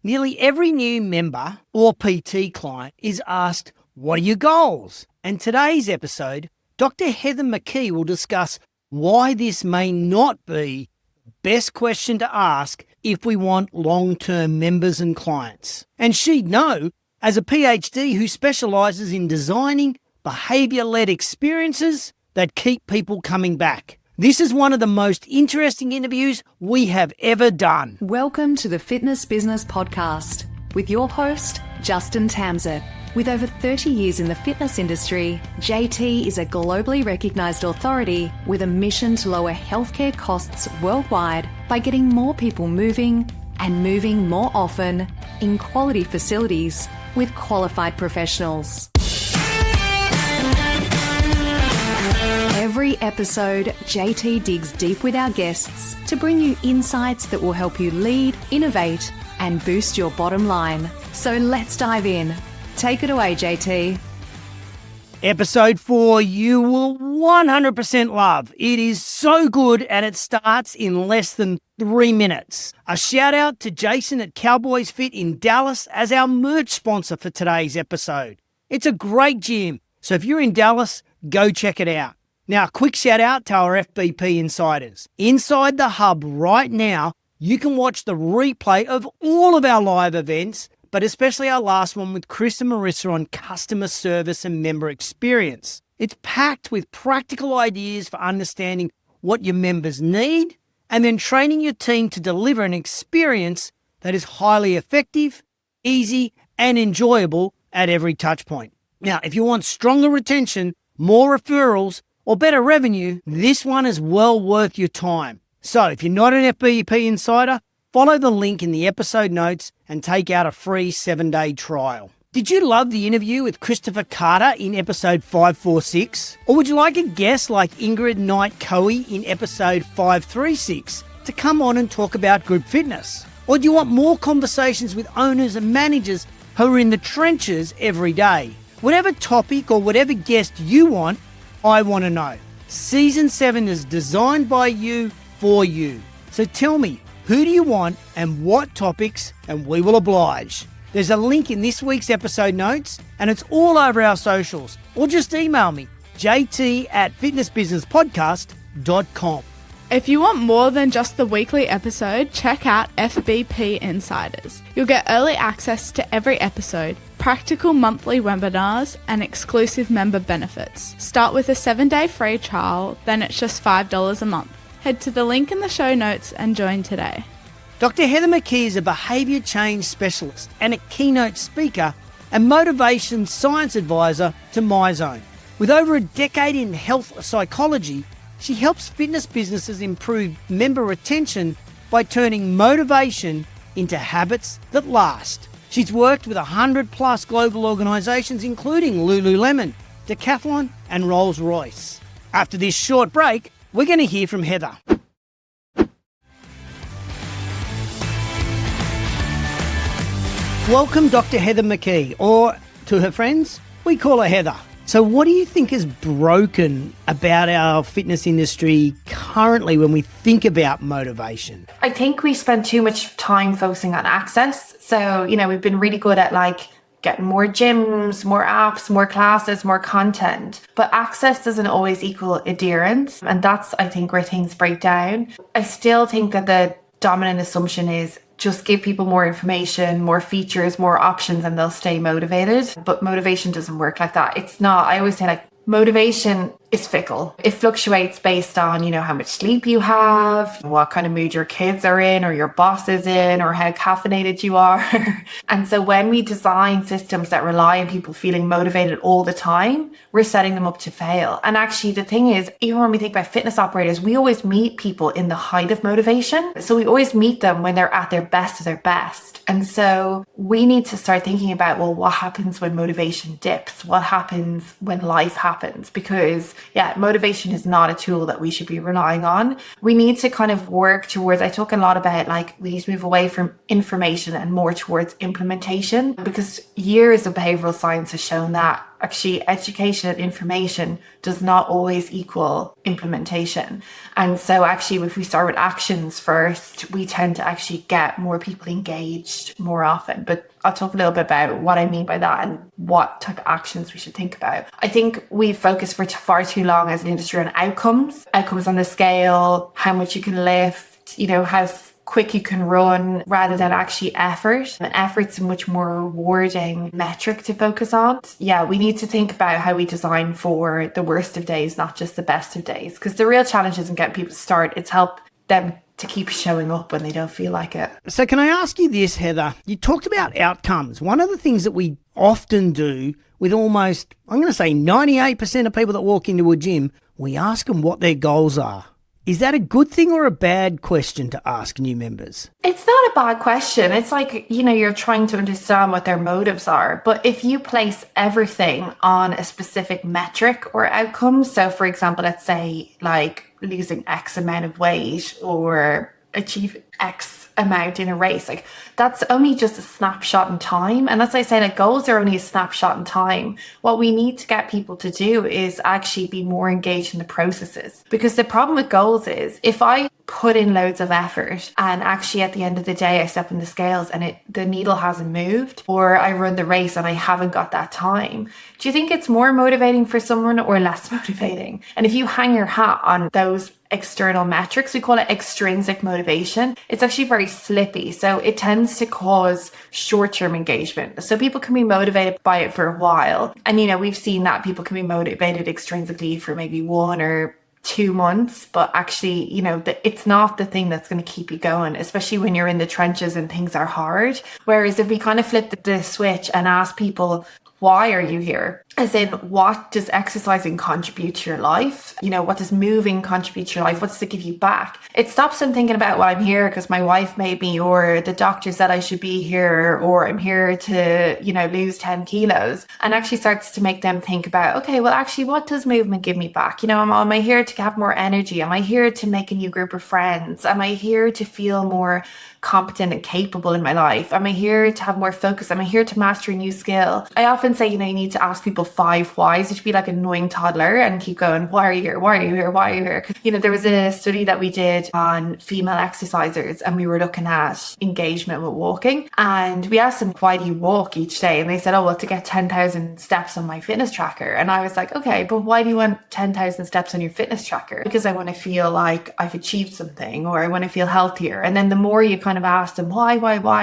Nearly every new member or PT client is asked, what are your goals? And today's episode, Dr. Heather McKee will discuss why this may not be the best question to ask if we want long-term members and clients. And she'd know, as a PhD who specialises in designing behaviour-led experiences that keep people coming back. This is one of the most interesting interviews we have ever done. Welcome to the Fitness Business Podcast with your host, Justin Tamzett. With over 30 years in the fitness industry, JT is a globally recognised authority with a mission to lower healthcare costs worldwide by getting more people moving and moving more often in quality facilities with qualified professionals. Every episode, JT digs deep with our guests to bring you insights that will help you lead, innovate, and boost your bottom line. So let's dive in. Take it away, JT. Episode 4, you will 100% love. It is so good and it starts in less than 3 minutes. A shout out to Jason at Cowboys Fit in Dallas as our merch sponsor for today's episode. It's a great gym, so if you're in Dallas, go check it out. Now, a quick shout out to our FBP insiders. Inside the hub right now, you can watch the replay of all of our live events, but especially our last one with Chris and Marissa on customer service and member experience. It's packed with practical ideas for understanding what your members need and then training your team to deliver an experience that is highly effective, easy, and enjoyable at every touch point. Now, if you want stronger retention, more referrals, or better revenue, this one is well worth your time. So if you're not an FBP insider, follow the link in the episode notes and take out a free 7-day trial. Did you love the interview with Christopher Carter in episode 546? Or would you like a guest like Ingrid Knight-Coe in episode 536 to come on and talk about group fitness? Or do you want more conversations with owners and managers who are in the trenches every day? Whatever topic or whatever guest you want, I want to know. Season 7 is designed by you for you. So tell me, who do you want and what topics, and we will oblige. There's a link in this week's episode notes and it's all over our socials. Or just email me, jt@fitnessbusinesspodcast.com. If you want more than just the weekly episode, check out FBP Insiders. You'll get early access to every episode, practical monthly webinars, and exclusive member benefits. Start with a 7-day free trial, then it's just $5 a month. Head to the link in the show notes and join today. Dr. Heather McKee is a behaviour change specialist and a keynote speaker and motivation science advisor to MyZone. With over a decade in health psychology, she helps fitness businesses improve member retention by turning motivation into habits that last. She's worked with 100+ global organisations including Lululemon, Decathlon and Rolls-Royce. After this short break, we're going to hear from Heather. Welcome Dr. Heather McKee, or to her friends, we call her Heather. So what do you think is broken about our fitness industry currently when we think about motivation? I think we spend too much time focusing on access. So, we've been really good at getting more gyms, more apps, more classes, more content. But access doesn't always equal adherence. And that's, I think, where things break down. I still think that the dominant assumption is just give people more information, more features, more options, and they'll stay motivated. But motivation doesn't work like that. It's not. I always say motivation is fickle. It fluctuates based on, how much sleep you have, what kind of mood your kids are in, or your boss is in, or how caffeinated you are. And so when we design systems that rely on people feeling motivated all the time, we're setting them up to fail. And actually the thing is, even when we think about fitness operators, we always meet people in the height of motivation. So we always meet them when they're at their best of their best. And so we need to start thinking about, well, what happens when motivation dips? What happens when life happens? Because motivation is not a tool that we should be relying on. We need to kind of work towards, I talk a lot about we need to move away from information and more towards implementation, because years of behavioral science has shown that actually education and information does not always equal implementation. And so actually, if we start with actions first, we tend to actually get more people engaged more often. But I'll talk a little bit about what I mean by that and what type of actions we should think about. I think we've focused for far too long as an industry on outcomes on the scale, how much you can lift, how quick you can run, rather than actually effort. And effort's a much more rewarding metric to focus on. Yeah, we need to think about how we design for the worst of days, not just the best of days. Because the real challenge isn't getting people to start, it's help them to keep showing up when they don't feel like it. So can I ask you this, Heather? You talked about outcomes. One of the things that we often do with almost, I'm going to say 98% of people that walk into a gym, we ask them what their goals are. Is that a good thing or a bad question to ask new members? It's not a bad question. It's like, you're trying to understand what their motives are. But if you place everything on a specific metric or outcome, so for example, let's say like losing X amount of weight or achieve X amount in a race, like that's only just a snapshot in time. And as I say, like goals are only a snapshot in time. What we need to get people to do is actually be more engaged in the processes, because the problem with goals is if I put in loads of effort and actually at the end of the day I step on the scales and the needle hasn't moved, or I run the race and I haven't got that time, do you think it's more motivating for someone or less motivating? And if you hang your hat on those external metrics, we call it extrinsic motivation, it's actually very slippy. So it tends to cause short-term engagement. So people can be motivated by it for a while. And, we've seen that people can be motivated extrinsically for maybe 1 or 2 months, but actually, it's not the thing that's going to keep you going, especially when you're in the trenches and things are hard. Whereas if we kind of flip the switch and ask people, why are you here? As in, what does exercising contribute to your life? What does moving contribute to your life? What does it give you back? It stops them thinking about, well, I'm here because my wife made me, or the doctor said I should be here, or I'm here to, lose 10 kilos. And actually starts to make them think about, okay, well, actually, what does movement give me back? Am I here to have more energy? Am I here to make a new group of friends? Am I here to feel more competent and capable in my life? Am I here to have more focus? Am I here to master a new skill? I often say, you need to ask people 5 whys. You should be like an annoying toddler and keep going, why are you here? Why are you here? Why are you here? There was a study that we did on female exercisers and we were looking at engagement with walking, and we asked them, why do you walk each day? And they said, oh, well, to get 10,000 steps on my fitness tracker. And I was like, okay, but why do you want 10,000 steps on your fitness tracker? Because I want to feel like I've achieved something, or I want to feel healthier. And then the more you kind of ask them why,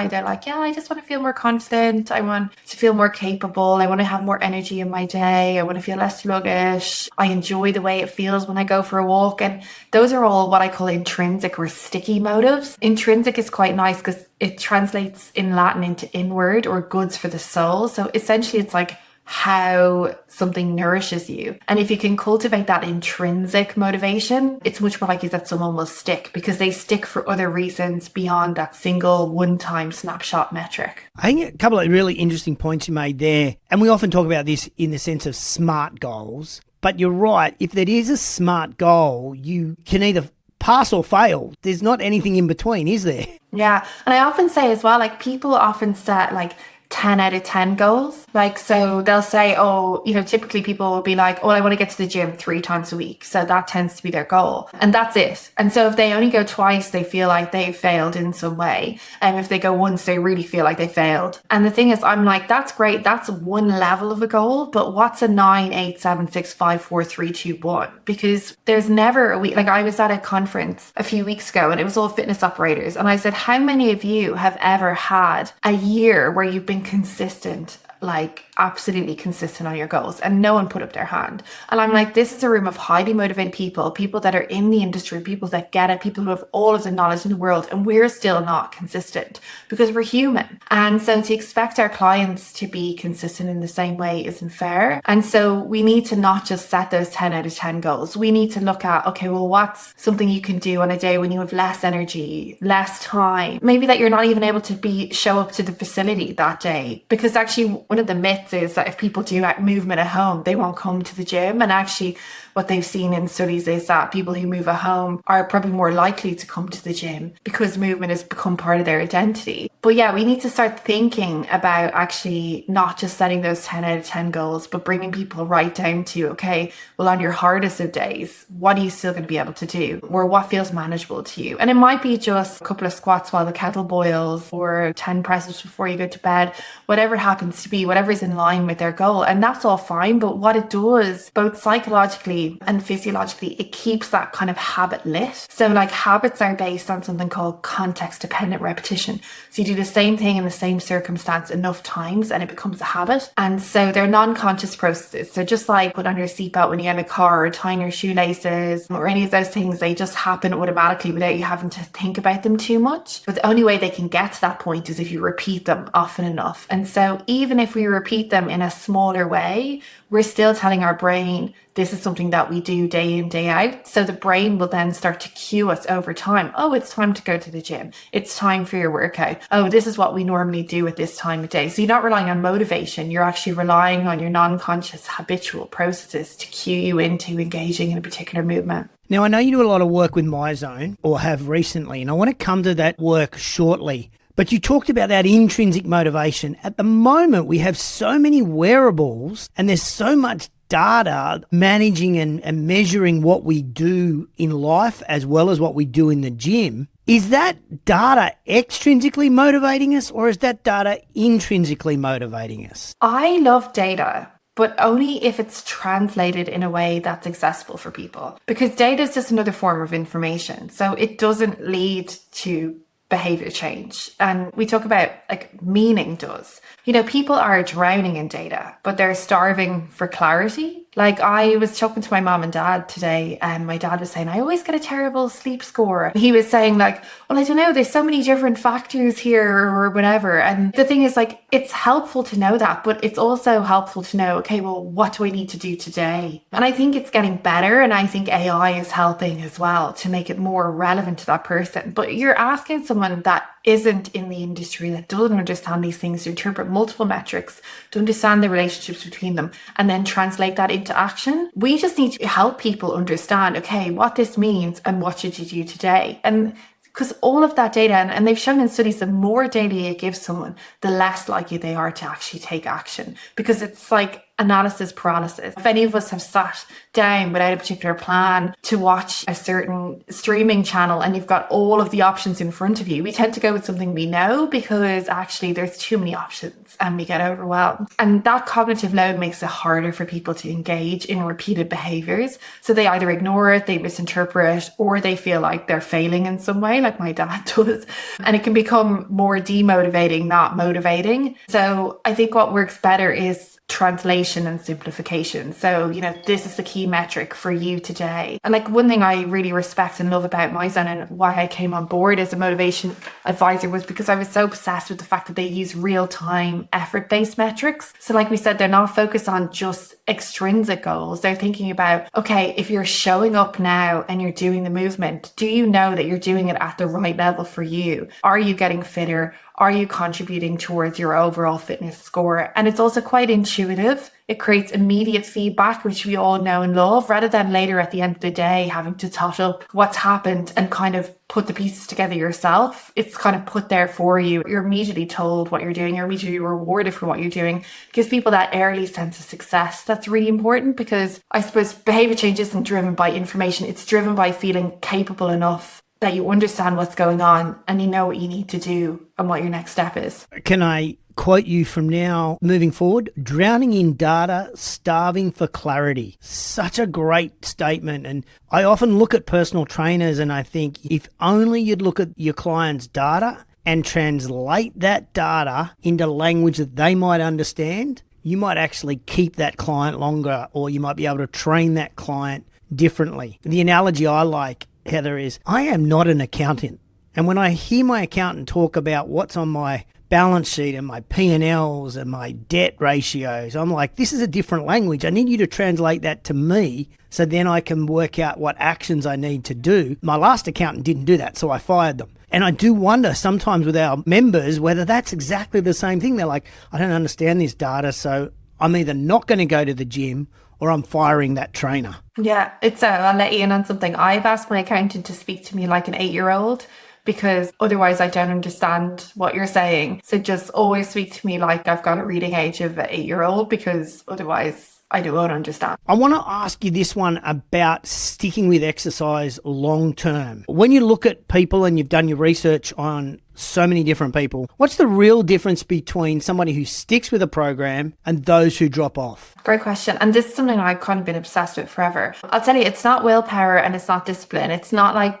they're like, yeah, I just want to feel more confident. I want to feel more capable. I want to have more energy in my day. I want to feel less sluggish. I enjoy the way it feels when I go for a walk. And those are all what I call intrinsic or sticky motives. Intrinsic is quite nice because it translates in Latin into inward, or goods for the soul. So essentially it's like how something nourishes you. And if you can cultivate that intrinsic motivation, it's much more likely that someone will stick, because they stick for other reasons beyond that single one-time snapshot metric. I think a couple of really interesting points you made there. And we often talk about this in the sense of SMART goals. But you're right, if there is a SMART goal, you can either pass or fail. There's not anything in between, is there? Yeah. And I often say as well, like people often set like 10 out of 10 goals. Like, so they'll say, oh, typically people will be like, oh, I want to get to the gym 3 times a week. So that tends to be their goal. And that's it. And so if they only go twice, they feel like they failed in some way. And if they go once, they really feel like they failed. And the thing is, I'm like, that's great. That's one level of a goal. But what's a 9, 8, 7, 6, 5, 4, 3, 2, 1? Because there's never a week. Like I was at a conference a few weeks ago and it was all fitness operators. And I said, how many of you have ever had a year where you've been consistent, like absolutely consistent on your goals? And no one put up their hand. And I'm like, this is a room of highly motivated people that are in the industry, people that get it, people who have all of the knowledge in the world, and we're still not consistent because we're human. And so to expect our clients to be consistent in the same way isn't fair. And so we need to not just set those 10 out of 10 goals. We need to look at, okay, well, what's something you can do on a day when you have less energy, less time, maybe that you're not even able to show up to the facility that day? Because actually, one of the myths is that if people do movement at home, they won't come to the gym. And actually, what they've seen in studies is that people who move at home are probably more likely to come to the gym because movement has become part of their identity. But yeah, we need to start thinking about actually not just setting those 10 out of 10 goals, but bringing people right down to, okay, well, on your hardest of days, what are you still going to be able to do? Or what feels manageable to you? And it might be just a couple of squats while the kettle boils, or 10 presses before you go to bed, whatever it happens to be, whatever's in line with their goal. And that's all fine. But what it does, both psychologically and physiologically, it keeps that kind of habit lit. So like habits are based on something called context dependent repetition. So you do the same thing in the same circumstance enough times and it becomes a habit. And so they're non-conscious processes. So just like put on your seatbelt when you get in a car, or tying your shoelaces, or any of those things, they just happen automatically without you having to think about them too much. But the only way they can get to that point is if you repeat them often enough. And so even if we repeat them in a smaller way, we're still telling our brain this is something that we do day in, day out. So the brain will then start to cue us over time. Oh, it's time to go to the gym. It's time for your workout. Oh, this is what we normally do at this time of day. So you're not relying on motivation. You're actually relying on your non-conscious habitual processes to cue you into engaging in a particular movement. Now, I know you do a lot of work with MyZone, or have recently, and I want to come to that work shortly. But you talked about that intrinsic motivation. At the moment, we have so many wearables and there's so much data managing and measuring what we do in life as well as what we do in the gym. Is that data extrinsically motivating us, or is that data intrinsically motivating us? I love data, but only if it's translated in a way that's accessible for people. Because data is just another form of information. So it doesn't lead to behavior change. And we talk about like meaning does. You know, people are drowning in data, but they're starving for clarity. Like I was talking to my mom and dad today, and my dad was saying, I always get a terrible sleep score. He was saying like, well, I don't know, there's so many different factors here or whatever. And the thing is like, it's helpful to know that, but it's also helpful to know, okay, well, what do I need to do today? And I think it's getting better. And I think AI is helping as well to make it more relevant to that person. But you're asking someone that isn't in the industry, that doesn't understand these things, to interpret multiple metrics, to understand the relationships between them, and then translate that into action. We just need to help people understand, okay, what this means and what should you do today? And because all of that data, and they've shown in studies, the more data you give someone, the less likely they are to actually take action, because it's like analysis paralysis. If any of us have sat down without a particular plan to watch a certain streaming channel and you've got all of the options in front of you, we tend to go with something we know because actually there's too many options and we get overwhelmed. And that cognitive load makes it harder for people to engage in repeated behaviors. So they either ignore it, they misinterpret, or they feel like they're failing in some way, like my dad does. And it can become more demotivating, not motivating. So I think what works better is translation and simplification. So, you know, this is the key metric for you today. And like one thing I really respect and love about MyZone, and why I came on board as a motivation advisor, was because I was so obsessed with the fact that they use real-time effort-based metrics. So like we said, they're not focused on just extrinsic goals. They're thinking about, okay, if you're showing up now and you're doing the movement, do you know that you're doing it at the right level for you? Are you getting fitter? Are you contributing towards your overall fitness score? And it's also quite intuitive. It creates immediate feedback, which we all know and love, rather than later at the end of the day having to tot up what's happened and kind of put the pieces together yourself. It's kind of put there for you. You're immediately told what you're doing. You're immediately rewarded for what you're doing. It gives people that early sense of success. That's really important, because I suppose behavior change isn't driven by information. It's driven by feeling capable enough that you understand what's going on and you know what you need to do and what your next step is. Can I quote you from now moving forward? Drowning in data, starving for clarity. Such a great statement. And I often look at personal trainers and I think, if only you'd look at your client's data and translate that data into language that they might understand, you might actually keep that client longer, or you might be able to train that client differently. The analogy I like, Heather, is I am not an accountant. And when I hear my accountant talk about what's on my balance sheet and my P&Ls and my debt ratios. I'm like, this is a different language. I need you to translate that to me so then I can work out what actions I need to do. My last accountant didn't do that, so I fired them. And I do wonder sometimes with our members whether that's exactly the same thing. They're like, I don't understand this data, so I'm either not going to go to the gym or I'm firing that trainer. Yeah, I'll let you in on something. I've asked my accountant to speak to me like an 8-year-old because otherwise I don't understand what you're saying. So just always speak to me like I've got a reading age of an 8-year-old because otherwise I don't understand. I want to ask you this one about sticking with exercise long term. When you look at people and you've done your research on so many different people, what's the real difference between somebody who sticks with a program and those who drop off? Great question. And this is something I've kind of been obsessed with forever. I'll tell you, it's not willpower and it's not discipline. It's not like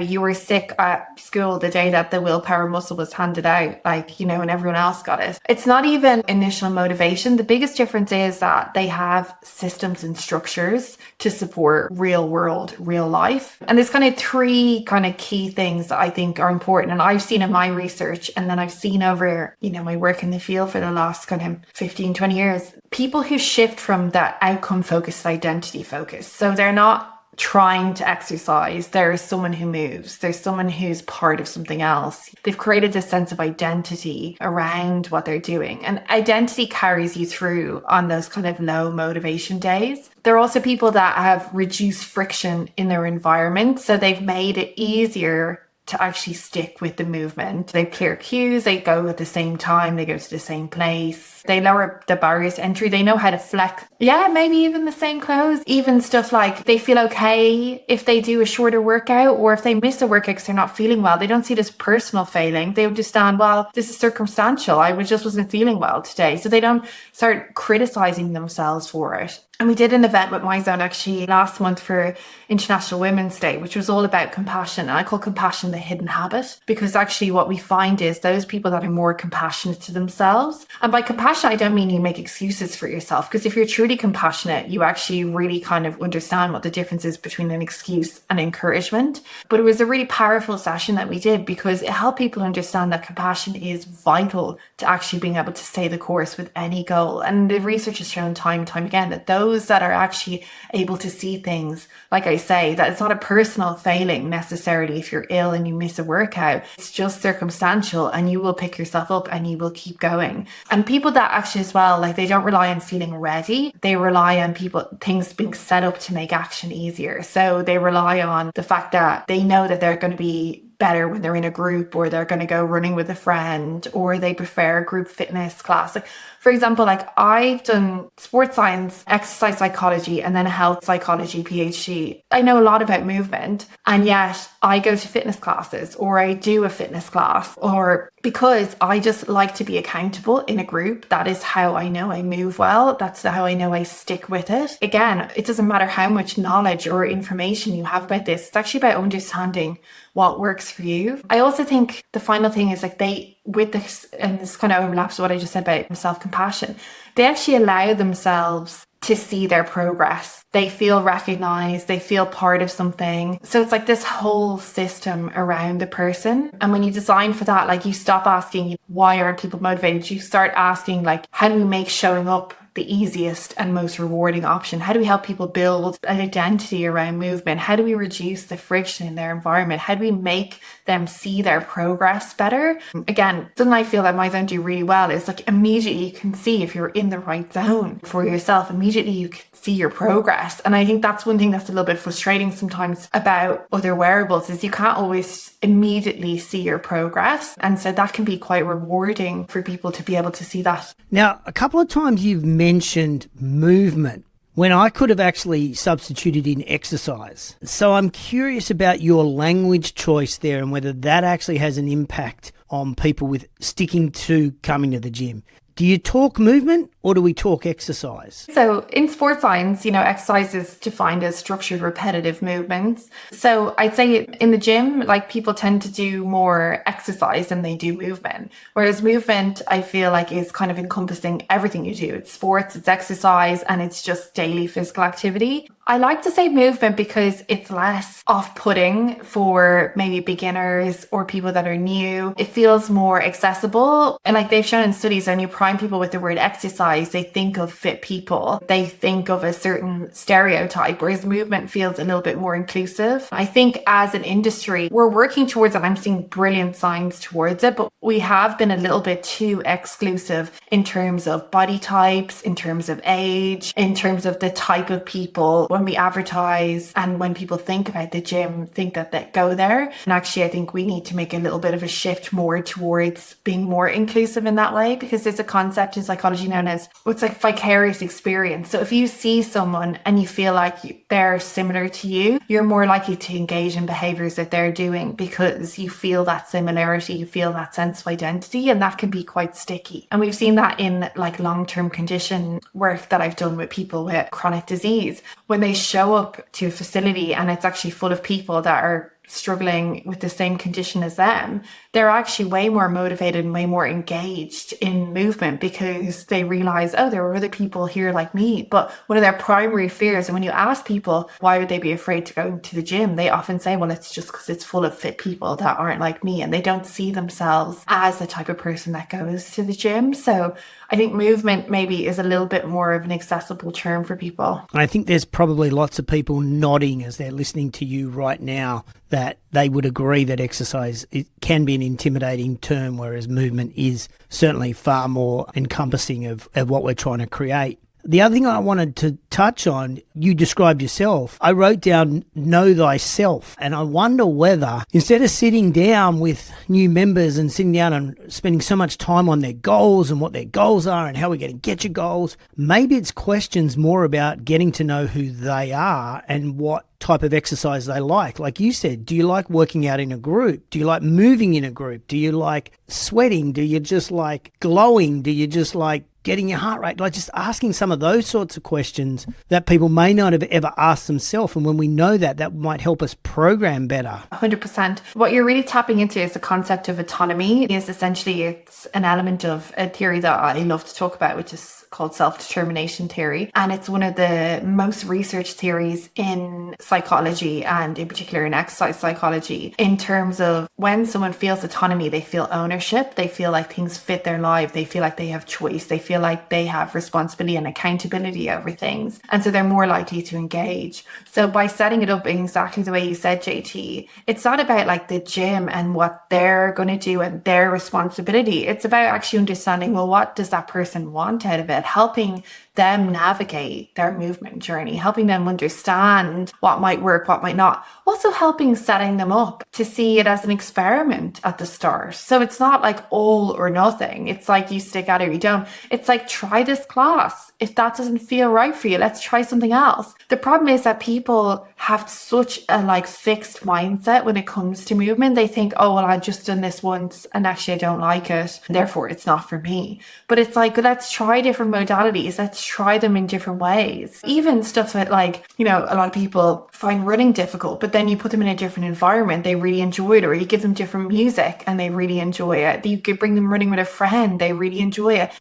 you were sick at school the day that the willpower muscle was handed out, and everyone else got it. It's not even initial motivation. The biggest difference is that they have systems and structures to support real world, real life. And there's kind of 3 kind of key things that I think are important. And I've seen in my research, and then I've seen over, my work in the field for the last kind of 15, 20 years, people who shift from that outcome focused to identity focus. So they're not trying to exercise. There is someone who moves. There's someone who's part of something else. They've created this sense of identity around what they're doing. And identity carries you through on those kind of low motivation days. There are also people that have reduced friction in their environment. So they've made it easier to actually stick with the movement. They clear queues, they go at the same time, they go to the same place. They lower the barriers to entry. They know how to flex. Yeah, maybe even the same clothes. Even stuff like they feel okay if they do a shorter workout or if they miss a workout because they're not feeling well. They don't see this personal failing. They understand, well, this is circumstantial. I just wasn't feeling well today. So they don't start criticizing themselves for it. And we did an event with My Zone actually last month for International Women's Day, which was all about compassion. And I call compassion the hidden habit, because actually what we find is those people that are more compassionate to themselves. And by compassion, I don't mean you make excuses for yourself, because if you're truly compassionate, you actually really kind of understand what the difference is between an excuse and encouragement. But it was a really powerful session that we did because it helped people understand that compassion is vital to actually being able to stay the course with any goal. And the research has shown time and time again that those that are actually able to see things, like I say, that it's not a personal failing necessarily if you're ill and you miss a workout. It's just circumstantial and you will pick yourself up and you will keep going. And people that actually as well, like they don't rely on feeling ready. They rely on things being set up to make action easier. So they rely on the fact that they know that they're going to be better when they're in a group, or they're going to go running with a friend, or they prefer a group fitness class. Like, for example, like I've done sports science, exercise psychology, and then a health psychology PhD. I know a lot about movement, and yet I go to fitness classes, or I do a fitness class, or because I just like to be accountable in a group. That is how I know I move well. That's how I know I stick with it. Again, it doesn't matter how much knowledge or information you have about this. It's actually about understanding what works for you. I also think the final thing is like with this, and this kind of overlaps with what I just said about self-compassion, they actually allow themselves to see their progress. They feel recognized, they feel part of something. So it's like this whole system around the person. And when you design for that, like you stop asking, why aren't people motivated? You start asking, like, how do we make showing up the easiest and most rewarding option? How do we help people build an identity around movement? How do we reduce the friction in their environment? How do we make them see their progress better? Again, something I feel that My Zone do really well is like immediately you can see if you're in the right zone for yourself. Immediately you can see your progress. And I think that's one thing that's a little bit frustrating sometimes about other wearables is you can't always immediately see your progress. And so that can be quite rewarding for people to be able to see that. Now, a couple of times you've mentioned movement when I could have actually substituted in exercise. So I'm curious about your language choice there and whether that actually has an impact on people with sticking to coming to the gym. Do you talk movement or do we talk exercise? So in sports science, exercise is defined as structured, repetitive movements. So I'd say in the gym, like people tend to do more exercise than they do movement. Whereas movement, I feel like is kind of encompassing everything you do. It's sports, it's exercise, and it's just daily physical activity. I like to say movement because it's less off-putting for maybe beginners or people that are new. It feels more accessible. And like they've shown in studies, when you prime people with the word exercise, they think of fit people. They think of a certain stereotype, whereas movement feels a little bit more inclusive. I think as an industry, we're working towards it. I'm seeing brilliant signs towards it, but we have been a little bit too exclusive in terms of body types, in terms of age, in terms of the type of people. When we advertise and when people think about the gym, think that they go there. And actually, I think we need to make a little bit of a shift more towards being more inclusive in that way, because there's a concept in psychology known as what's like vicarious experience. So if you see someone and you feel like they're similar to you, you're more likely to engage in behaviors that they're doing because you feel that similarity, you feel that sense of identity, and that can be quite sticky. And we've seen that in like long-term condition work that I've done with people with chronic disease. When they show up to a facility and it's actually full of people that are struggling with the same condition as them, they're actually way more motivated and way more engaged in movement because they realize, oh, there are other people here like me. But one of their primary fears, and when you ask people why would they be afraid to go to the gym, they often say, well, it's just because it's full of fit people that aren't like me, and they don't see themselves as the type of person that goes to the gym. So I think movement maybe is a little bit more of an accessible term for people. I think there's probably lots of people nodding as they're listening to you right now that they would agree that exercise, it can be an intimidating term, whereas movement is certainly far more encompassing of what we're trying to create. The other thing I wanted to touch on, you described yourself. I wrote down know thyself, and I wonder whether instead of sitting down with new members and sitting down and spending so much time on their goals and what their goals are and how we're going to get your goals, maybe it's questions more about getting to know who they are and what type of exercise they like. Like you said, do you like working out in a group? Do you like moving in a group? Do you like sweating? Do you just like glowing? Do you just like getting your heart rate? Like just asking some of those sorts of questions that people may not have ever asked themselves. And when we know that, that might help us program better. 100%. What you're really tapping into is the concept of autonomy. Is essentially it's an element of a theory that I love to talk about, which is called self-determination theory. And it's one of the most researched theories in psychology, and in particular in exercise psychology, in terms of when someone feels autonomy, they feel ownership, they feel like things fit their life, they feel like they have choice, they feel like they have responsibility and accountability over things. And so they're more likely to engage. So by setting it up in exactly the way you said, JT, it's not about like the gym and what they're going to do and their responsibility. It's about actually understanding, well, what does that person want out of it? Helping them navigate their movement journey, helping them understand what might work, what might not. Also helping setting them up to see it as an experiment at the start. So it's not like all or nothing. It's like you stick at it or you don't. It's like, try this class. If that doesn't feel right for you, let's try something else. The problem is that people have such a like fixed mindset when it comes to movement. They think, oh, well, I've just done this once and actually I don't like it, therefore it's not for me. But it's like, let's try different modalities. Let's try them in different ways. Even stuff that like, a lot of people find running difficult, but then you put them in a different environment, they really enjoy it, or you give them different music and they really enjoy it. You could bring them running with a friend, they really enjoy it.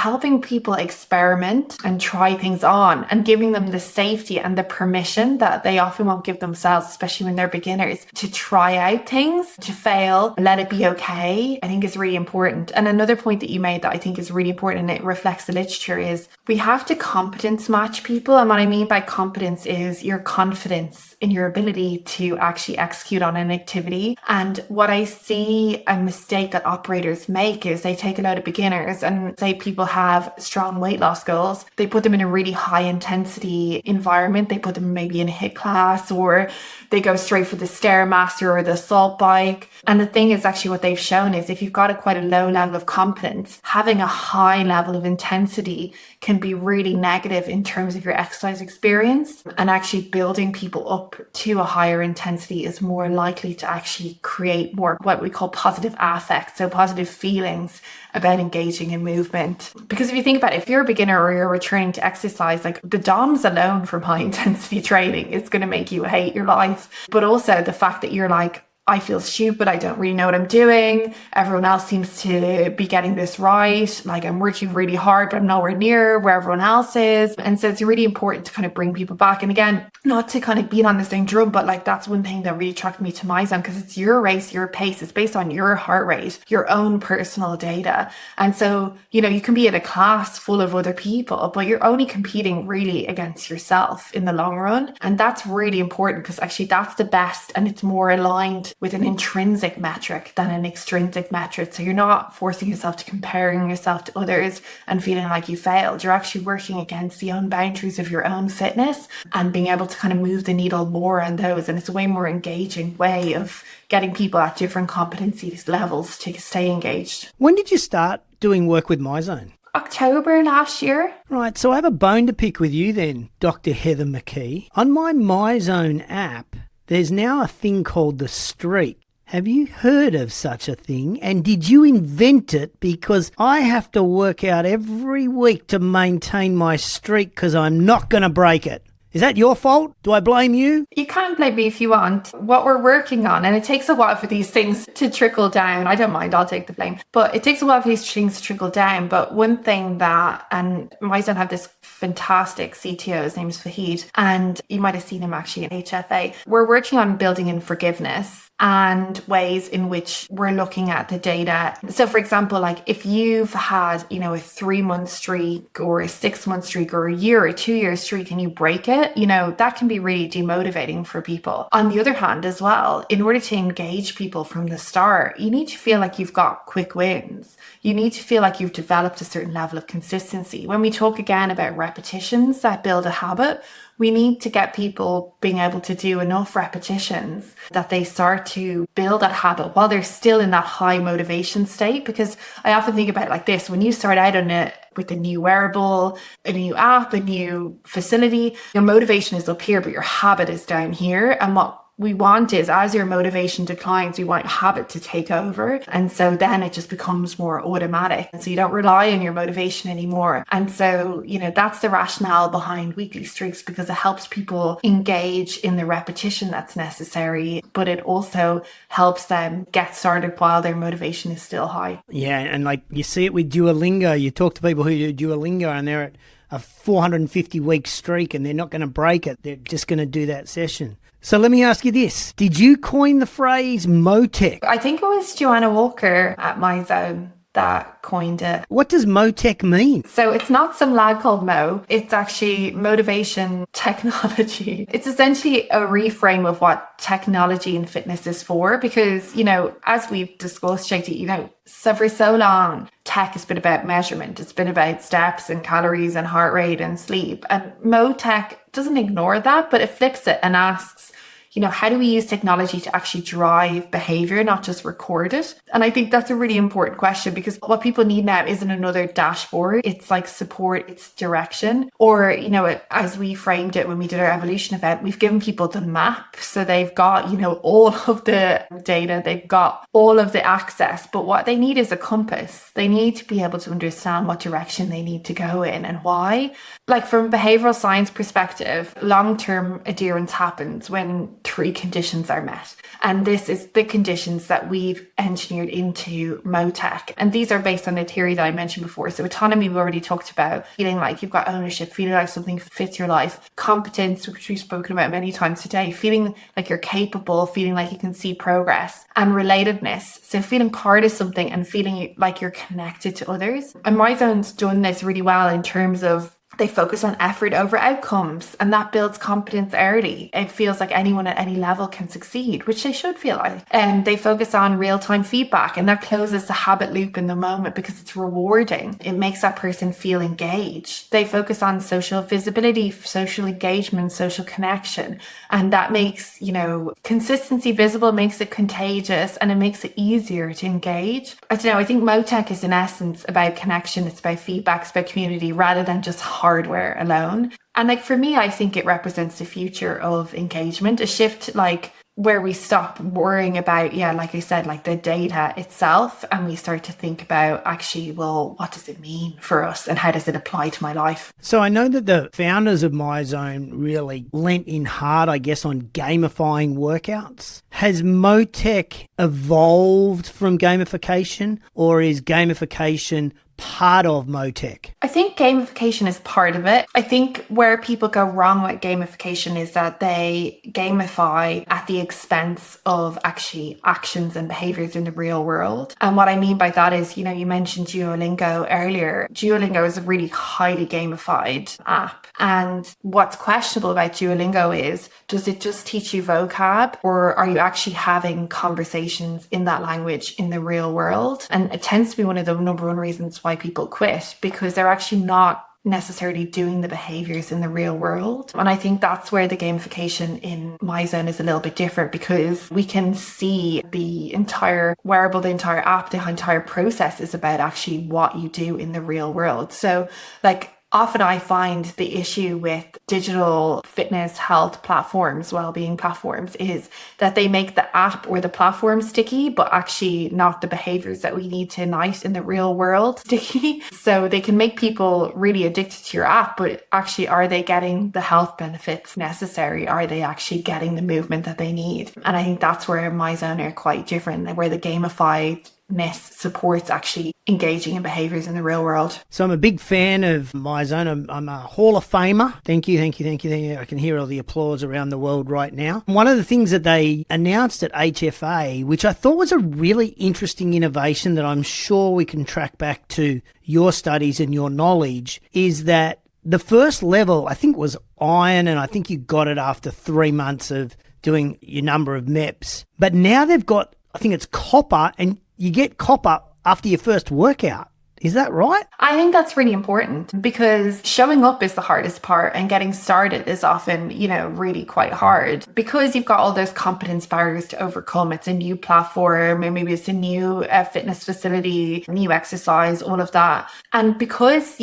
Helping people experiment and try things on and giving them the safety and the permission that they often won't give themselves, especially when they're beginners, to try out things, to fail, let it be okay, I think is really important. And another point that you made that I think is really important, and it reflects the literature, is we have to competence match people. And what I mean by competence is your confidence in your ability to actually execute on an activity. And what I see a mistake that operators make is they take a lot of beginners and say people have strong weight loss goals. They put them in a really high intensity environment. They put them maybe in a HIIT class, or they go straight for the Stairmaster or the assault bike. And the thing is, actually what they've shown is if you've got quite a low level of competence, having a high level of intensity can be really negative in terms of your exercise experience. And actually building people up to a higher intensity is more likely to actually create more what we call positive affect, so positive feelings about engaging in movement. Because if you think about it, if you're a beginner or you're returning to exercise, like the DOMs alone from high intensity training is going to make you hate your life. But also the fact that you're like, I feel stupid. I don't really know what I'm doing. Everyone else seems to be getting this right. Like I'm working really hard, but I'm nowhere near where everyone else is. And so it's really important to kind of bring people back. And again, not to kind of beat on the same drum, but like that's one thing that really attracted me to MyZone, because it's your race, your pace. It's based on your heart rate, your own personal data. And so, you know, you can be in a class full of other people, but you're only competing really against yourself in the long run. And that's really important, because actually that's the best, and it's more aligned with an intrinsic metric than an extrinsic metric. So you're not forcing yourself to comparing yourself to others and feeling like you failed. You're actually working against the own boundaries of your own fitness and being able to kind of move the needle more on those. And it's a way more engaging way of getting people at different competency levels to stay engaged. When did you start doing work with MyZone? October last year. Right, so I have a bone to pick with you then, Dr. Heather McKee. On my MyZone app, there's now a thing called the streak. Have you heard of such a thing? And did you invent it? Because I have to work out every week to maintain my streak because I'm not going to break it. Is that your fault? Do I blame you? You can blame me if you want. What we're working on, and it takes a while for these things to trickle down. I don't mind, I'll take the blame. But it takes a while for these things to trickle down. But one thing that, and MyZone have this fantastic CTO, his name is Fahid, and you might have seen him actually in HFA. We're working on building in forgiveness and ways in which we're looking at the data. So for example, like if you've had, you know, a 3-month streak or a 6-month streak or a year or 2-year streak and you break it, you know, that can be really demotivating for people. On the other hand as well, in order to engage people from the start, you need to feel like you've got quick wins. You need to feel like you've developed a certain level of consistency. When we talk again about repetitions that build a habit, we need to get people being able to do enough repetitions that they start to build that habit while they're still in that high motivation state. Because I often think about it like this: when you start out on it with a new wearable, a new app, a new facility, your motivation is up here, but your habit is down here. And what we want is, as your motivation declines, we want habit to take over. And so then it just becomes more automatic. And so you don't rely on your motivation anymore. And so, you know, that's the rationale behind weekly streaks, because it helps people engage in the repetition that's necessary, but it also helps them get started while their motivation is still high. Yeah, and like you see it with Duolingo. You talk to people who do Duolingo and they're at a 450-week streak and they're not going to break it. They're just going to do that session. So let me ask you this. Did you coin the phrase MoTech? I think it was Joanna Walker at MyZone that coined it. What does MoTech mean? So it's not some lad called Mo. It's actually motivation technology. It's essentially a reframe of what technology and fitness is for, because, you know, as we've discussed, JT, you know, so for so long, tech has been about measurement. It's been about steps and calories and heart rate and sleep. And MoTech doesn't ignore that, but it flips it and asks, you know, how do we use technology to actually drive behavior, not just record it? And I think that's a really important question, because what people need now isn't another dashboard. It's like support, it's direction. Or, you know, as we framed it when we did our evolution event, we've given people the map. So they've got, you know, all of the data, they've got all of the access, but what they need is a compass. They need to be able to understand what direction they need to go in and why. Like from a behavioral science perspective, long-term adherence happens when 3 conditions are met. And this is the conditions that we've engineered into MoTech. And these are based on the theory that I mentioned before. So autonomy, we already talked about, feeling like you've got ownership, feeling like something fits your life. Competence, which we've spoken about many times today, feeling like you're capable, feeling like you can see progress. And relatedness, so feeling part of something and feeling like you're connected to others. And MyZone's done this really well in terms of they focus on effort over outcomes, and that builds confidence early. It feels like anyone at any level can succeed, which they should feel like. And they focus on real-time feedback, and that closes the habit loop in the moment because it's rewarding. It makes that person feel engaged. They focus on social visibility, social engagement, social connection, and that makes, you know, consistency visible, makes it contagious, and it makes it easier to engage. I don't know, I think MoTech is in essence about connection. It's about feedback, it's about community, rather than just hardware alone. And like for me, I think it represents the future of engagement, a shift like where we stop worrying about, like I said, like the data itself, and we start to think about actually, well, what does it mean for us and how does it apply to my life? So I know that the founders of MyZone really lent in hard, I guess, on gamifying workouts. Has Motech evolved from gamification, or is gamification part of Motech? I think gamification is part of it. I think where people go wrong with gamification is that they gamify at the expense of actually actions and behaviors in the real world. And what I mean by that is, you mentioned Duolingo earlier. Duolingo is a really highly gamified app. And what's questionable about Duolingo is, does it just teach you vocab, or are you actually having conversations in that language in the real world? And it tends to be one of the number one reasons why people quit, because they're actually not necessarily doing the behaviors in the real world. And I think that's where the gamification in MyZone is a little bit different, because we can see the entire wearable, the entire app, the entire process is about actually what you do in the real world. So like, often I find the issue with digital fitness health platforms, well-being platforms, is that they make the app or the platform sticky, but actually not the behaviors that we need to ignite in the real world sticky. So they can make people really addicted to your app, but actually, are they getting the health benefits necessary? Are they actually getting the movement that they need? And I think that's where MyZone are quite different, where the gamified supports actually engaging in behaviors in the real world. So I'm a big fan of MyZone. I'm a Hall of Famer. Thank you. I can hear all the applause around the world right now. One of the things that they announced at HFA, which I thought was a really interesting innovation that I'm sure we can track back to your studies and your knowledge, is that the first level, I think, was iron, and I think you got it after 3 months of doing your number of MEPs. But now they've got, I think it's copper, and you get copper after your first workout. Is that right? I think that's really important, because showing up is the hardest part, and getting started is often, really quite hard, because you've got all those competence barriers to overcome. It's a new platform, or maybe it's a new fitness facility, new exercise, all of that. And because,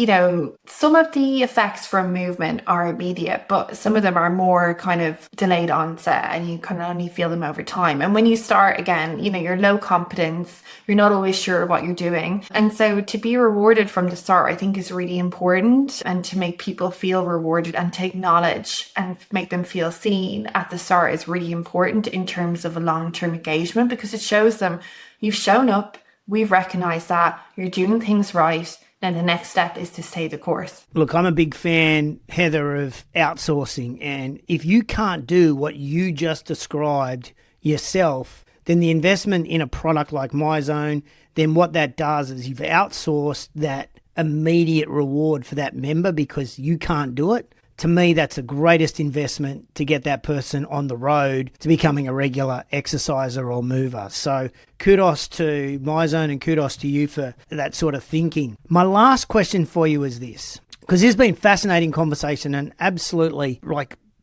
some of the effects from movement are immediate, but some of them are more kind of delayed onset, and you can only feel them over time. And when you start again, you're low competence, you're not always sure what you're doing. And so to be rewarded from the start, I think, is really important, and to make people feel rewarded and to acknowledge and make them feel seen at the start is really important in terms of a long-term engagement, because it shows them you've shown up, we've recognized that you're doing things right, and the next step is to stay the course. Look, I'm a big fan, Heather, of outsourcing, and if you can't do what you just described yourself, then the investment in a product like MyZone, then what that does is you've outsourced that immediate reward for that member because you can't do it. To me, that's the greatest investment to get that person on the road to becoming a regular exerciser or mover. So kudos to MyZone and kudos to you for that sort of thinking. My last question for you is this, because this has been fascinating conversation and absolutely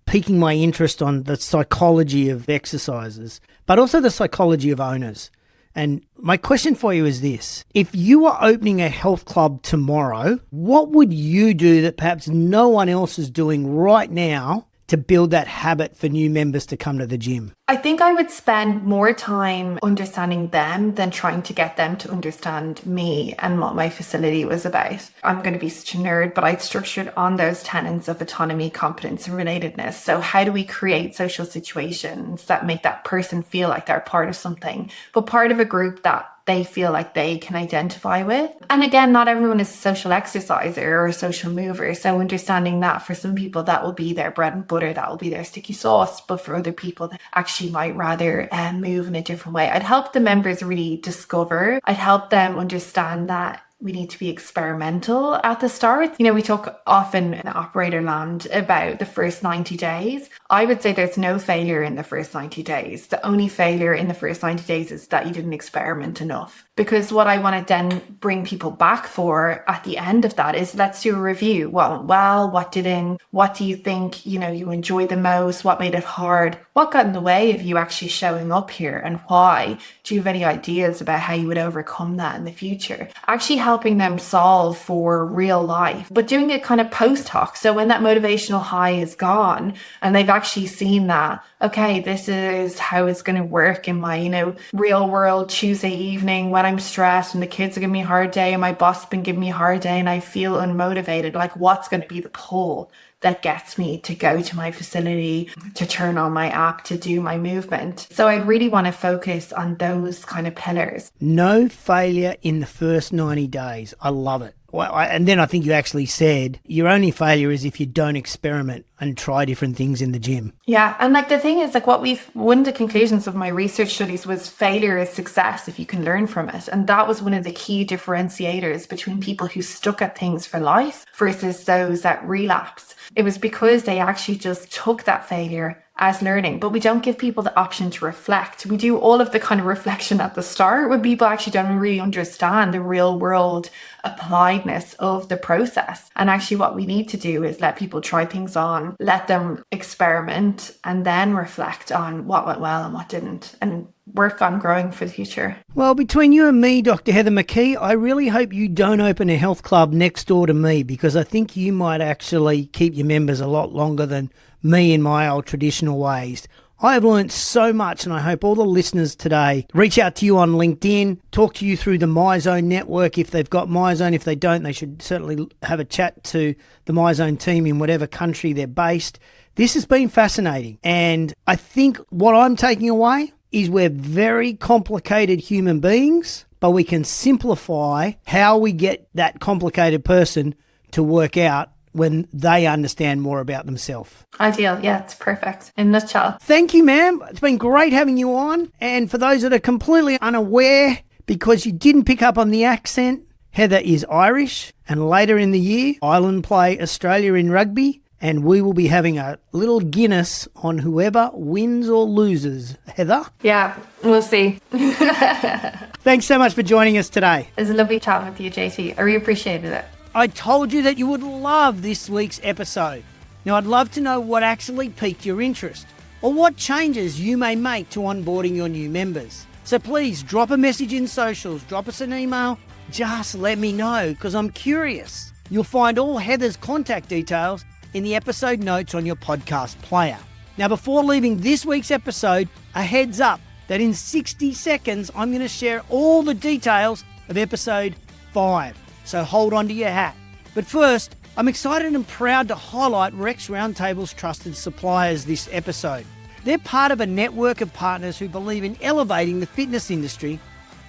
piquing my interest on the psychology of exercises, but also the psychology of owners. And my question for you is this. If you were opening a health club tomorrow, what would you do that perhaps no one else is doing right now to build that habit for new members to come to the gym? I think I would spend more time understanding them than trying to get them to understand me and what my facility was about. I'm going to be such a nerd, but I'd structured on those tenets of autonomy, competence, and relatedness. So how do we create social situations that make that person feel like they're part of something, but part of a group that they feel like they can identify with? And again, not everyone is a social exerciser or a social mover. So understanding that for some people, that will be their bread and butter, that will be their sticky sauce. But for other people, that actually might rather move in a different way. I'd help the members really discover. I'd help them understand that we need to be experimental at the start. We talk often in operator land about the first 90 days. I would say there's no failure in the first 90 days. The only failure in the first 90 days is that you didn't experiment enough. Because what I want to then bring people back for at the end of that is, let's do a review. What went well? What didn't? What do you think, you enjoy the most? What made it hard? What got in the way of you actually showing up here, and why? Do you have any ideas about how you would overcome that in the future? Actually helping them solve for real life, but doing it kind of post hoc. So when that motivational high is gone and they've actually seen that, okay, this is how it's going to work in my, real world Tuesday evening when I'm stressed and the kids are giving me a hard day and my boss has been giving me a hard day and I feel unmotivated. Like, what's going to be the pull that gets me to go to my facility, to turn on my app, to do my movement? So I really want to focus on those kind of pillars. No failure in the first 90 days. I love it. Well, and then I think you actually said your only failure is if you don't experiment and try different things in the gym. Yeah. And like the thing is, like one of the conclusions of my research studies was failure is success if you can learn from it. And that was one of the key differentiators between people who stuck at things for life versus those that relapse. It was because they actually just took that failure as learning, but we don't give people the option to reflect. We do all of the kind of reflection at the start when people actually don't really understand the real world appliedness of the process. And actually what we need to do is let people try things on, let them experiment, and then reflect on what went well and what didn't, and work on growing for the future. Well, between you and me, Dr. Heather McKee, I really hope you don't open a health club next door to me, because I think you might actually keep your members a lot longer than me in my old traditional ways. I have learned so much, and I hope all the listeners today reach out to you on LinkedIn, talk to you through the MyZone network if they've got MyZone. If they don't, they should certainly have a chat to the MyZone team in whatever country they're based. This has been fascinating, and I think what I'm taking away is we're very complicated human beings, but we can simplify how we get that complicated person to work out when they understand more about themselves. Ideal. Yeah, it's perfect. In a nutshell. Thank you, ma'am. It's been great having you on. And for those that are completely unaware, because you didn't pick up on the accent, Heather is Irish, and later in the year, Ireland play Australia in rugby, and we will be having a little Guinness on whoever wins or loses. Heather? Yeah, we'll see. Thanks so much for joining us today. It was a lovely chat with you, JT. I really appreciated it. I told you that you would love this week's episode. Now, I'd love to know what actually piqued your interest, or what changes you may make to onboarding your new members. So please drop a message in socials, drop us an email, just let me know, because I'm curious. You'll find all Heather's contact details in the episode notes on your podcast player. Now, before leaving this week's episode, a heads up that in 60 seconds, I'm going to share all the details of episode 5. So hold on to your hat. But first, I'm excited and proud to highlight Rex Roundtable's trusted suppliers this episode. They're part of a network of partners who believe in elevating the fitness industry,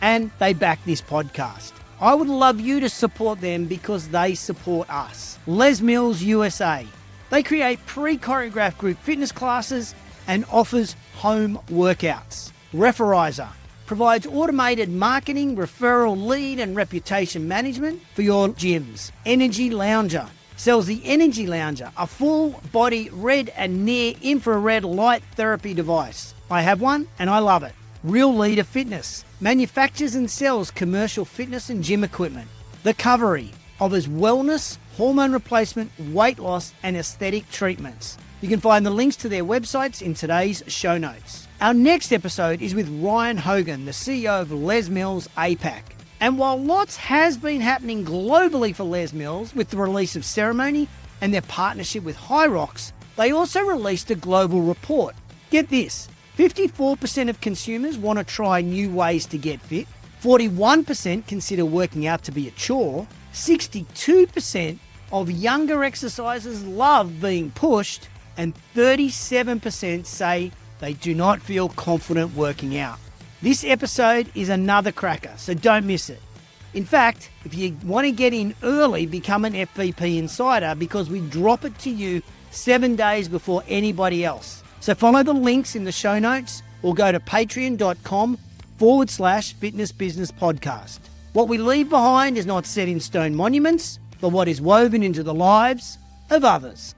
and they back this podcast. I would love you to support them because they support us. Les Mills USA. They create pre-choreographed group fitness classes and offers home workouts. Referizer provides automated marketing, referral, lead and reputation management for your gyms. Energy Lounger sells the Energy Lounger, a full-body red and near-infrared light therapy device. I have one and I love it. Real Leader Fitness manufactures and sells commercial fitness and gym equipment. The Covery offers wellness, hormone replacement, weight loss and aesthetic treatments. You can find the links to their websites in today's show notes. Our next episode is with Ryan Hogan, the CEO of Les Mills APAC. And while lots has been happening globally for Les Mills with the release of Ceremony and their partnership with Hyrox, they also released a global report. Get this, 54% of consumers want to try new ways to get fit, 41% consider working out to be a chore, 62% of younger exercisers love being pushed, and 37% say they do not feel confident working out. This episode is another cracker, so don't miss it. In fact, if you want to get in early, become an FVP Insider, because we drop it to you 7 days before anybody else. So follow the links in the show notes or go to patreon.com/Fitness Business Podcast. What we leave behind is not set in stone monuments, but what is woven into the lives of others.